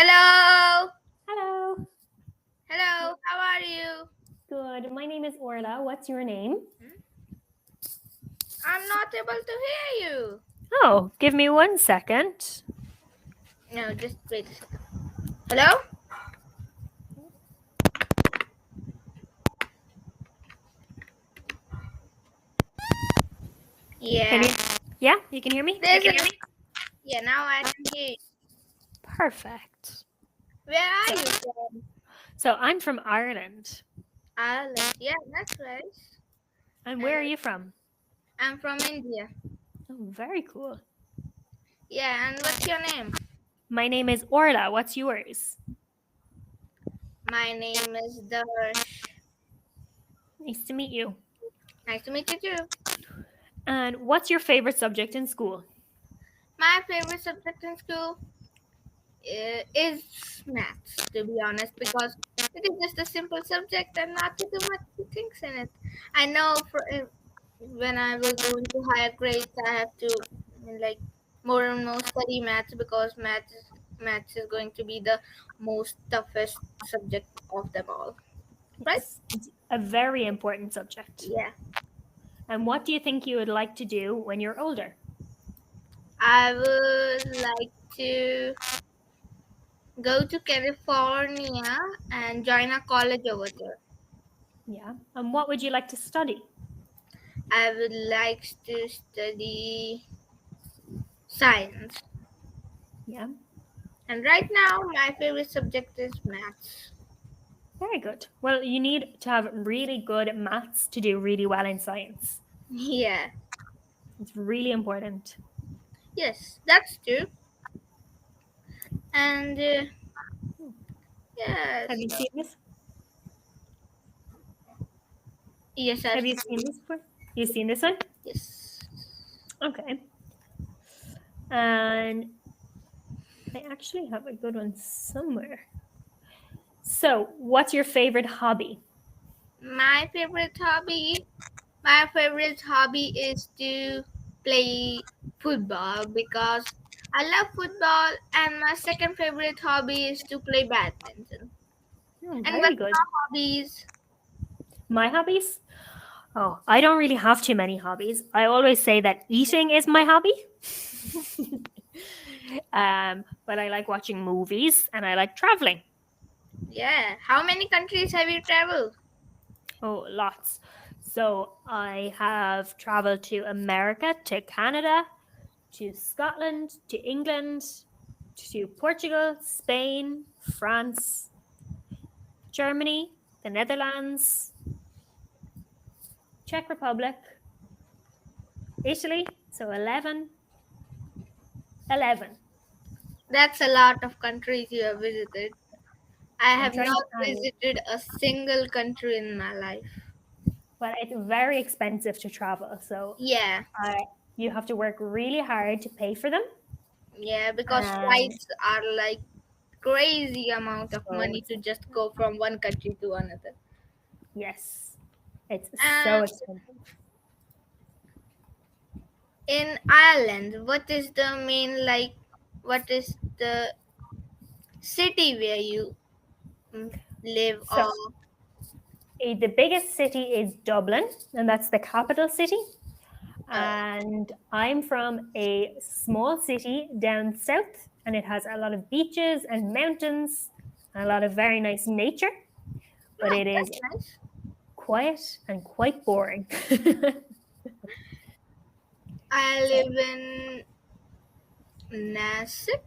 Hello. Hello. Hello. How are you? Good. My name is Orla. What's your name? I'm not able to hear you. Oh, give me 1 second. No, just wait a second. Hello? Can Yeah. you? Yeah, you can hear me? There's a Yeah, now I can hear you. Perfect. Where are you from? So I'm from Ireland. Ireland. Yeah, that's right. And And where are you from? I'm from India. Oh, very cool. Yeah, and what's your name? My name is Orla. What's yours? My name is Darsh. Nice to meet you. Nice to meet you too. And what's your favorite subject in school? My favorite subject in school is maths, to be honest, because it is just a simple subject and not too much things in it. I know when I will go into higher grades, I have to like more and more study maths because maths is going to be the most toughest subject of them all, right? Yes, it's a very important subject. Yeah, And what do you think you would like to do when you're older? I would like to go to California and join a college over there. Yeah. And what would you like to study? I would like to study science. Yeah. And right now, my favorite subject is maths. Very good. Well, you need to have really good maths to do really well in science. Yeah, It's really important. yes, that's true. And Have yes, you seen this? yes, I've Have you seen this before? You've seen this one? yes. Okay. And I actually have a good one somewhere. So, what's your favorite hobby? My favorite hobby, my favorite hobby is to play football because I love football, and my second favorite hobby is to play badminton. Oh, And very what's good. your hobbies? My hobbies? Oh, I don't really have too many hobbies. I always say that eating is my hobby. But I like watching movies and I like traveling. Yeah, how many countries have you traveled? Oh, lots. So I have traveled to America, to Canada, to Scotland, to England, to Portugal, Spain, France, Germany, the Netherlands, Czech Republic, Italy. So 11. 11. That's a lot of countries you have visited. I I'm have trying to not add it, visited a single country in my life. but it's very expensive to travel. So Yeah, you have to work really hard to pay for them. yeah, because And flights are like crazy amount of so money to just go from one country to another. yes, it's so And expensive. in Ireland, what is the main what is the city where you live So or the biggest city is Dublin, and that's the capital city. uh, And I'm from a small city down south, and it has a lot of beaches and mountains and a lot of very nice nature, but oh, it is that's nice. quiet and quite boring. I So, live in Nasik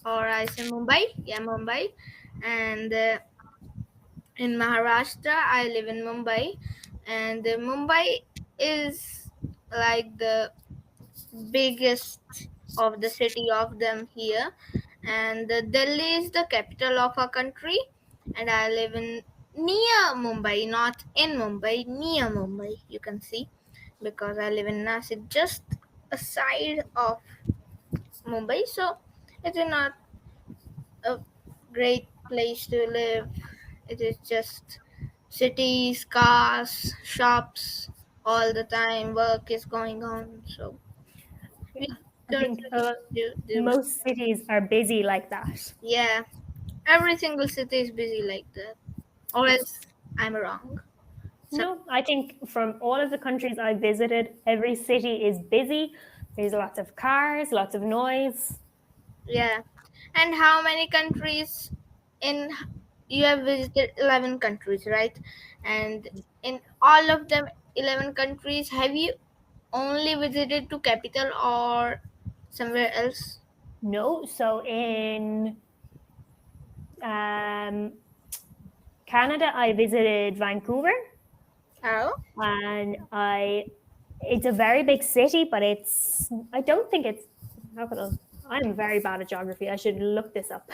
or I say Mumbai. Yeah, Mumbai. And in Maharashtra, I live in Mumbai. And Mumbai is like the biggest of the city of them here. And Delhi is the capital of our country. And I live in near Mumbai, not in Mumbai, near Mumbai, you can see. Because I live in Nasik, just aside of Mumbai. So it is not a great place to live. It is just cities, cars, shops all the time. Work is going on. So yeah. I think do. most cities are busy like that. Yeah, every single city is busy like that. Or Yeah. else I'm wrong. So No, I think from all of the countries I've visited, every city is busy. There's lots of cars, lots of noise. yeah. And how many countries in you have visited 11 countries, right? And in all of them 11 countries, have you only visited to capital or somewhere else? No, so in um, Canada, I visited Vancouver, Oh, and it's a very big city, but I don't think it's the capital. I'm very bad at geography. I should look this up.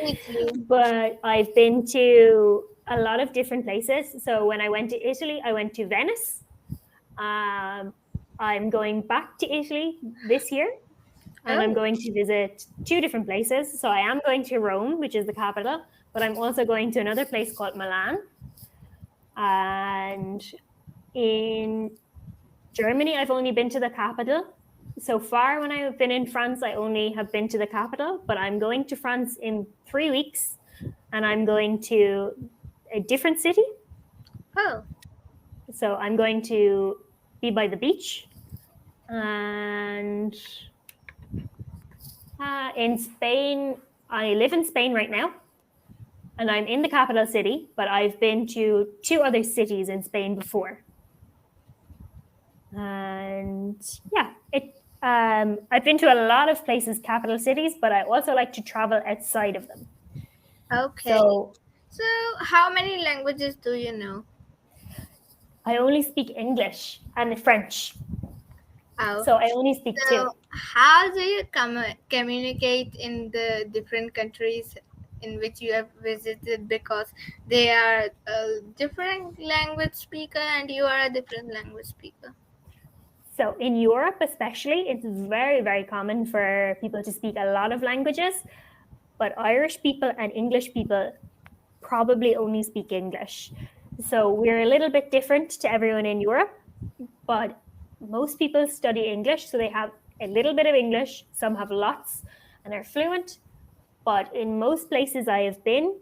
me too. But I've been to a lot of different places. So when I went to Italy, I went to Venice. I'm going back to Italy this year, and I'm Oh, going to visit two different places. So I am going to Rome, which is the capital, but I'm also going to another place called Milan. And in Germany, I've only been to the capital. So far, when I've been in France, I only have been to the capital, but I'm going to France in 3 weeks, and I'm going to a different city. oh, So I'm going to be by the beach. And in Spain, I live in Spain right now, and I'm in the capital city, but I've been to two other cities in Spain before. And yeah, I've been to a lot of places, capital cities, but I also like to travel outside of them. okay. So So, how many languages do you know? I only speak English and French. Oh, So I only speak two. so how do you communicate in the different countries in which you have visited? Because they are a different language speaker and you are a different language speaker. So in Europe, especially, it's very, very common for people to speak a lot of languages, but Irish people and English people probably only speak English. So we're a little bit different to everyone in Europe, but most people study English, so they have a little bit of English, some have lots and are fluent. But in most places I have been,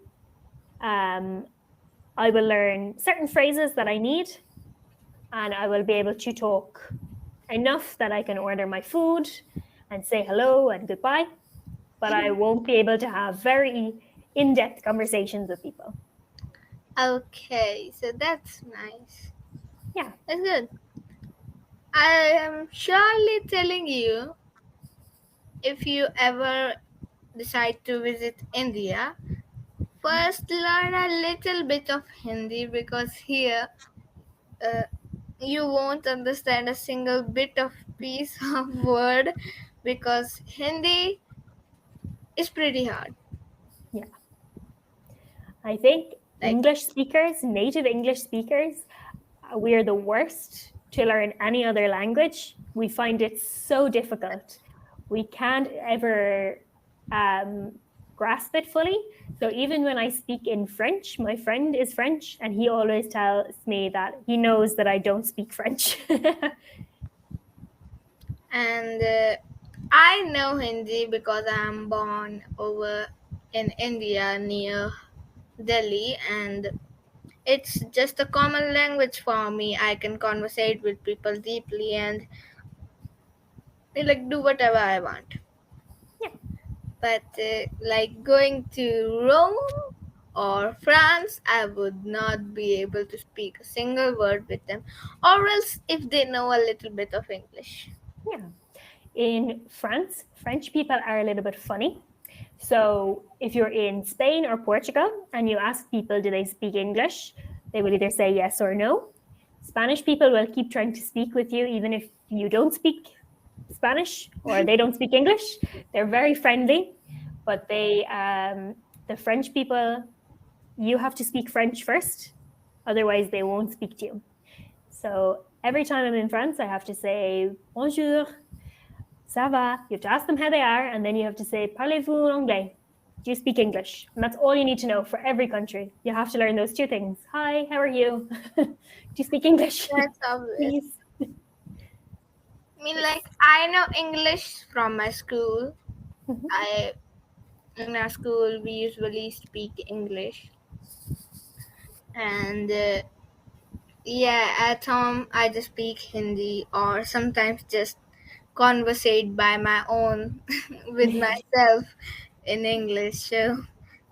I will learn certain phrases that I need, and I will be able to talk enough that I can order my food and say hello and goodbye, but I won't be able to have very in depth conversations with people. Okay, so that's nice. Yeah. That's good. I am surely telling you, if you ever decide to visit India, first learn a little bit of Hindi, because here uh, you won't understand a single bit of piece of word, because Hindi is pretty hard. Yeah. I think Like, English speakers, native English speakers, we're the worst to learn any other language. We find it so difficult. We can't ever grasp it fully. So even when I speak in French, my friend is French, and he always tells me that he knows that I don't speak French. and I know Hindi because I'm born over in India near Delhi, and it's just a common language for me. I can conversate with people deeply and like do whatever I want. Yeah. But like going to Rome or France, I would not be able to speak a single word with them, or else if they know a little bit of English. Yeah. In France, French people are a little bit funny. So if you're in Spain or Portugal and you ask people, do they speak English? They will either say yes or no. Spanish people will keep trying to speak with you even if you don't speak Spanish or they don't speak English. They're very friendly, but the French people, you have to speak French first, otherwise they won't speak to you. So every time I'm in France, I have to say bonjour, ça va. You have to ask them how they are, and then you have to say parlez-vous anglais? Do you speak English? And that's all you need to know for every country. You have to learn those two things. Hi, how are you? Do you speak English? That's obvious. Please. mean, Yes. like, I know English from my school. Mhm. I In our school we usually speak English, and yeah, at home I just speak Hindi or sometimes just conversate by my own with myself in English. So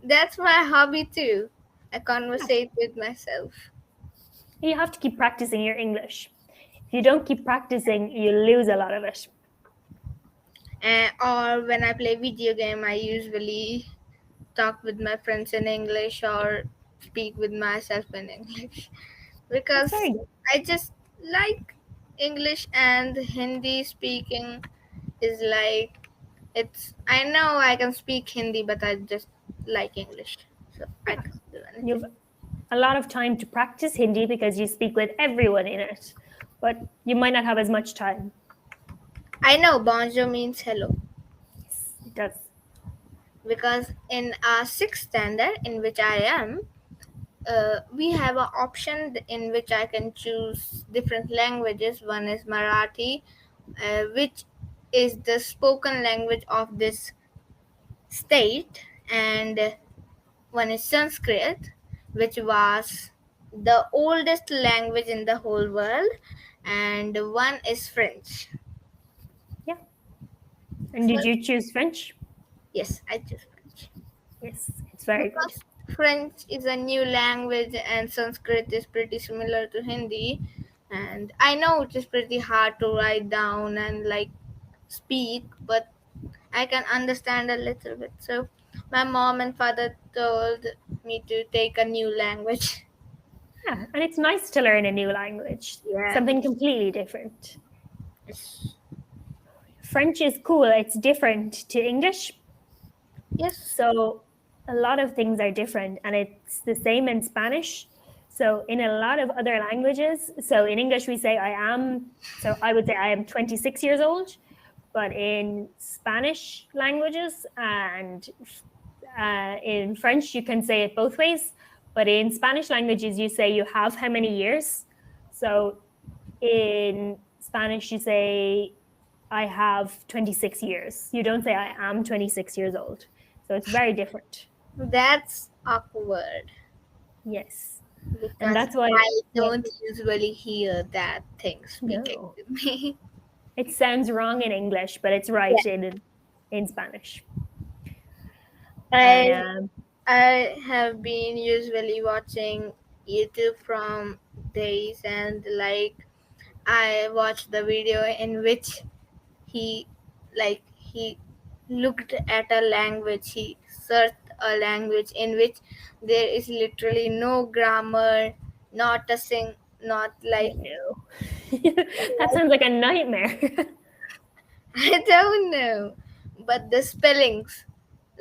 that's my hobby too. I Yeah. conversate with myself. You have to keep practicing your English. If you don't keep practicing, you lose a lot of it. Or when I play video game, I usually talk with my friends in English or speak with myself in English That's very because good. I just like English, and Hindi speaking is like, I know I can speak Hindi, but I just like English, so I Yeah. can do You've anything. a lot of time to practice Hindi because you speak with everyone in it, but you might not have as much time. I know bonjour means hello Yes, it does. because in our sixth standard, in which I am, we have an option in which I can choose different languages. One is Marathi, which is the spoken language of this state, and one is Sanskrit, which was the oldest language in the whole world, and one is French. Yeah. And So, did you choose French? yes, I choose French Yes, it's very good. because French is a new language and Sanskrit is pretty similar to Hindi. And I know it is pretty hard to write down and like speak, but I can understand a little bit. So my mom and father told me to take a new language. Yeah, and it's nice to learn a new language, Yeah. something completely different. Yes. French is cool, it's different to English. Yes. So a lot of things are different, and it's the same in Spanish. So in a lot of other languages, so in English we say I am, so I would say I am 26 years old, but in Spanish languages and in French you can say it both ways. But in Spanish languages you say you have how many years. So in Spanish you say I have 26 years. You don't say I am 26 years old. So it's very different. That's awkward Yes. And because that's why, I yeah, don't usually hear that thing speaking no. to me. It sounds wrong in English, but it's right Yeah. in Spanish. I And I have been usually watching YouTube from days, and like I watched the video in which he he looked at a language, he searched a language in which there is literally no grammar, not a sing, not I like, know. That sounds like a nightmare. I don't know, but the spellings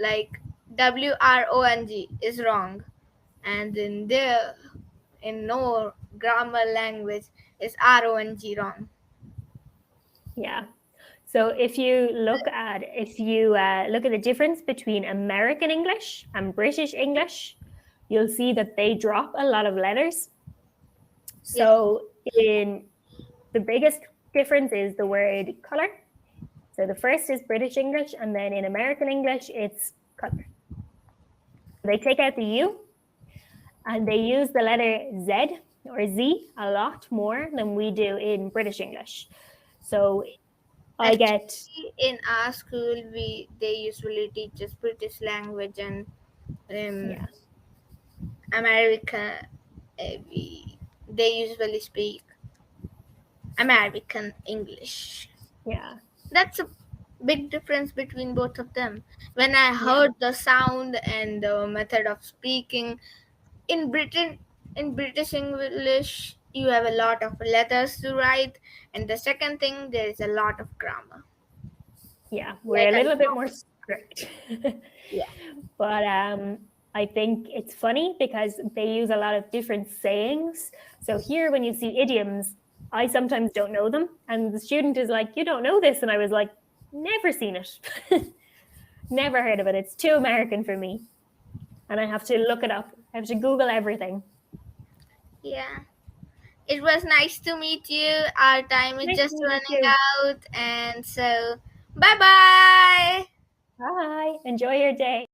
like WRONG is wrong, and in there, in no grammar language, is RONG wrong. Yeah. So if you look at the difference between American English and British English, you'll see that they drop a lot of letters. Yes. So in the biggest difference is the word color. So the first is British English, and then in American English, it's color. They take out the U and they use the letter Z or Z a lot more than we do in British English. So I get, Actually, in our school, we they usually teach us British language and um, yeah, America. They usually speak American English. yeah, That's a big difference between both of them. When I yeah, heard the sound and the method of speaking in Britain, in British English, you have a lot of letters to write, and the second thing, there is a lot of grammar, yeah. We're like a a little bit more lot. strict. Yeah. But I think it's funny because they use a lot of different sayings. So here, when you see idioms, I sometimes don't know them, and the student is like, "You don't know this," and I was like, "Never seen it, never heard of it. It's too American for me," and I have to look it up. I have to Google everything. Yeah. It was nice to meet you. Our time is Nice to just meet you running too. out, and so bye bye. Bye. Enjoy your day.